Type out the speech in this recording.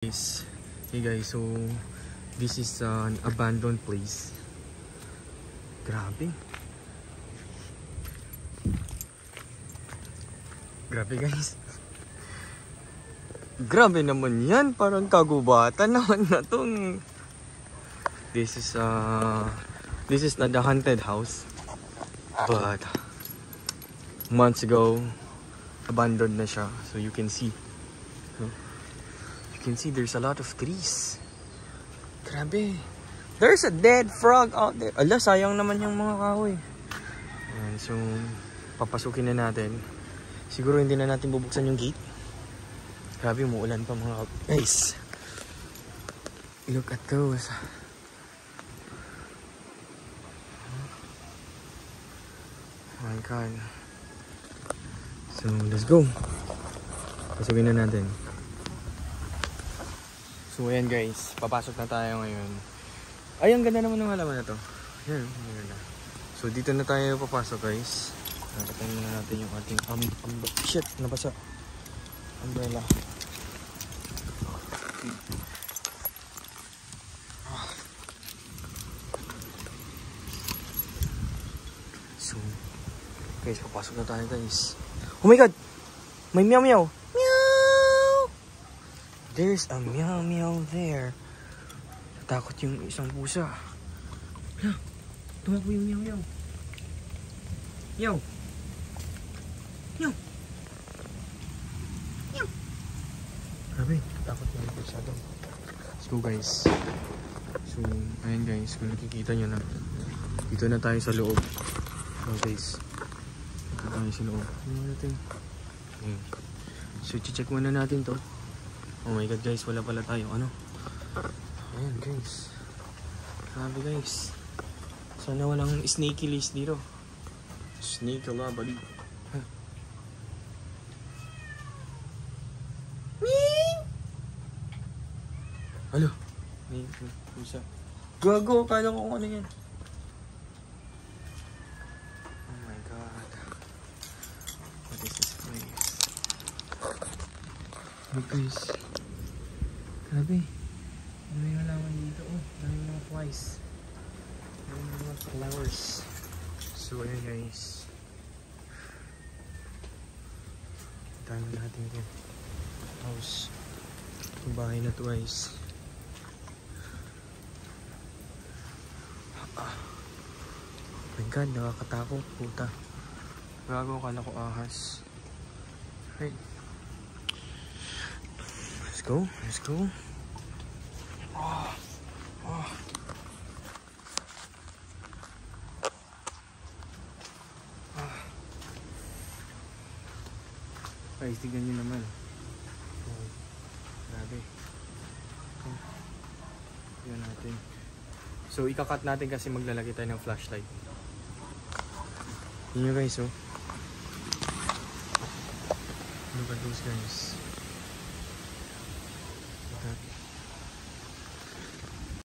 Hey guys, so this is an abandoned place. Grabe guys. Grabe naman yan, parang kagubatan naman na tong. This is not the haunted house, but months ago abandoned na siya. So you can see there's a lot of trees. Grabe. There's a dead frog out there. Ala, sayang naman yung mga kahoy. Ayan, so papasukin na natin. Siguro hindi na natin bubuksan yung gate. Grabe, umuulan pa mga guys. Look at those. Oh my god. So let's go. Pasukin na natin. So ayan guys, papasok na tayo ngayon. Ay, ang ganda naman ng halaman na to. Ayan, ang ganda. So dito na tayo papasok guys. Nakatayin muna natin yung ating shit, nabasa. Umbrella. So guys, papasok na tayo guys. Oh my god! May meow meow! There's a meow meow there. Takot yung isang pusa. Hala, tumakbo yung meow meow. Meow. Meow. Meow. Grabe, takot yung pusa doon. Let's go guys. So, ayan guys, kung nakikita nyo na, dito na tayo sa loob. So guys, dito tayo sa loob. Ano natin? Okay. So, check muna natin to. Oh my god guys, wala pala tayo ano. Ayan guys. Grabe guys. Sana walang snaky list dito. Snake ala bali. Huh. Halo. May pusa. Gago, kala ko kung ano yan. Oh my god. What is this place? Look guys. Grabe. Ano yung halaman dito? Oh, ano yung mga flies. Ano yung mga flowers. So, ayan guys. Tama natin ito. House. Yung bahay na to guys. Oh my god, nakakatakot. Puta. Gago, kala ko ahas. Right. Let's go. Let's go. Oh. Oh. Ah. Guys, tignan nyo naman. Oh. Grabe. Oh. Tignan natin. So, ikakat natin kasi maglalagay tayo ng flashlight. Yun nyo guys, oh. Look at those guys.